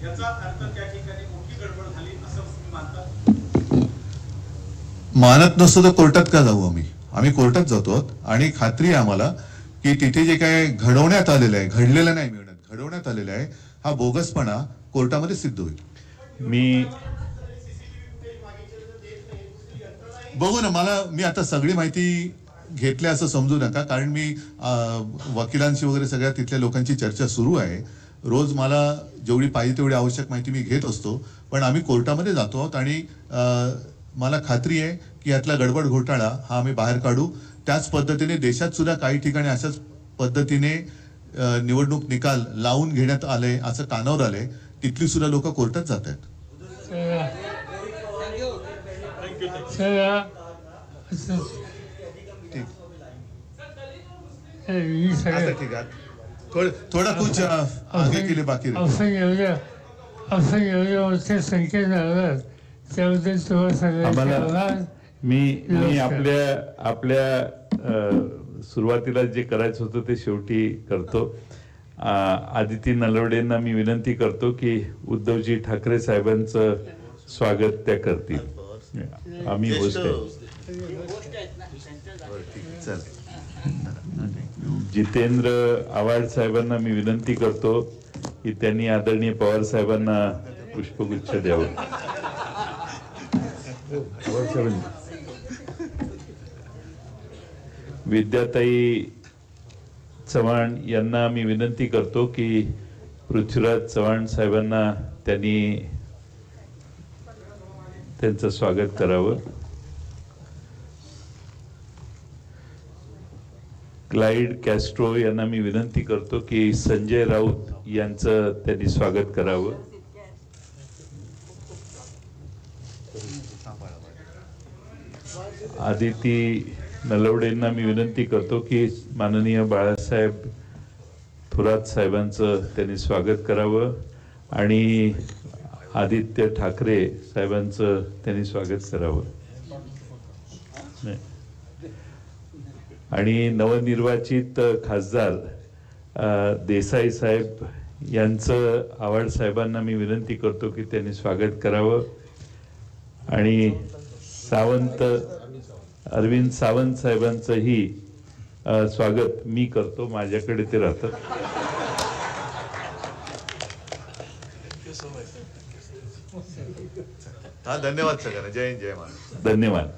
याचा अर्थ त्या ठिकाणी मोठी गडबड झाली असं तुम्ही मानता? मानत नसतो तर कोर्टात का जाऊ आम्ही कोर्टात जातो आणि खात्री आहे आम्हाला की तिथे जे काय घडवण्यात आलेलं आहे, घडलेलं नाही मिळत, घडवण्यात आलेलं आहे, हा बोगसपणा कोर्टामध्ये सिद्ध होईल. मी बघू ना, मी आता सगळी माहिती घेतली असं समजू नका, कारण मी वकिलांशी वगैरे सगळ्या तिथल्या लोकांची चर्चा सुरू आहे. रोज मला जेवढी पाहिजे तेवढी आवश्यक माहिती मी घेत असतो, पण आम्ही कोर्टामध्ये जातो आहोत आणि मला खात्री आहे की यातला गडबड घोटाळा हा आम्ही बाहेर काढू. त्याच पद्धतीने देशात सुद्धा काही ठिकाणी अशाच पद्धतीने निवडणूक निकाल लावून घेण्यात आले असं कानावर आलंय, तिथली सुद्धा लोक कोर्टात जात आहेत. थोड़ा कुछ आगे के लिए बाकी मी आपल्या सुरुवातीला जे करायचं होतं ते शेवटी करतो. आदिती नलवडेंना मी विनंती करतो की उद्धवजी ठाकरे साहेबांचं स्वागत त्या करतील. आम्ही होस्ट आहे. जितेंद्र आव्हाड साहेबांना मी विनंती करतो की त्यांनी आदरणीय पवार साहेबांना पुष्पगुच्छ द्यावं. विद्याताई चव्हाण यांना मी विनंती करतो की पृथ्वीराज चव्हाण साहेबांना त्यांचं स्वागत करावं. क्लाइड कॅस्ट्रो यांना मी विनंती करतो की संजय राऊत यांचं त्यांनी स्वागत करावं. आदिती नलवडेंना मी विनंती करतो की माननीय बाळासाहेब थोरात साहेबांचं त्यांनी स्वागत करावं आणि आदित्य ठाकरे साहेबांचं त्यांनी स्वागत करावं. आणि नवनिर्वाचित खासदार देसाई साहेब यांचं आव्हाड साहेबांना मी विनंती करतो की त्यांनी स्वागत करावं. आणि अरविंद सावंत साहेबांचंही स्वागत मी करतो, माझ्याकडे ते राहतं. धन्यवाद सगळ्यांना. जय हिंद, जय महाराष्ट्र. धन्यवाद.